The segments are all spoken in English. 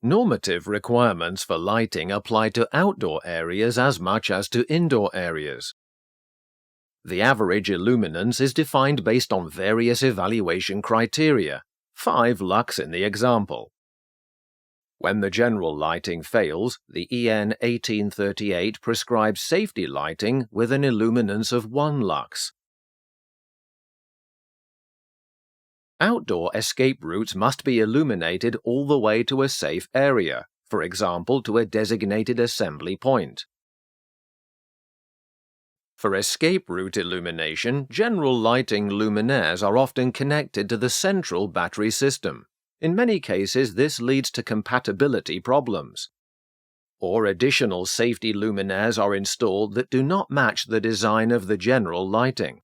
Normative requirements for lighting apply to outdoor areas as much as to indoor areas. The average illuminance is defined based on various evaluation criteria, 5 lux in the example. When the general lighting fails, the EN 1838 prescribes safety lighting with an illuminance of 1 lux. Outdoor escape routes must be illuminated all the way to a safe area, for example to a designated assembly point. For escape route illumination, general lighting luminaires are often connected to the central battery system. In many cases, this leads to compatibility problems. Or additional safety luminaires are installed that do not match the design of the general lighting.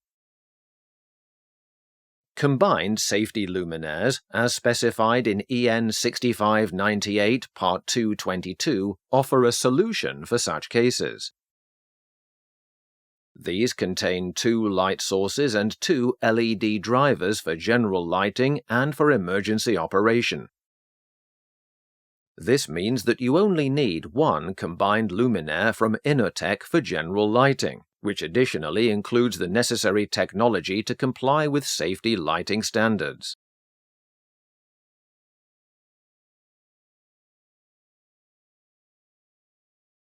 Combined safety luminaires, as specified in EN 6598 Part 222, offer a solution for such cases. These contain 2 light sources and 2 LED drivers for general lighting and for emergency operation. This means that you only need 1 combined luminaire from Inotec for general lighting, which additionally includes the necessary technology to comply with safety lighting standards.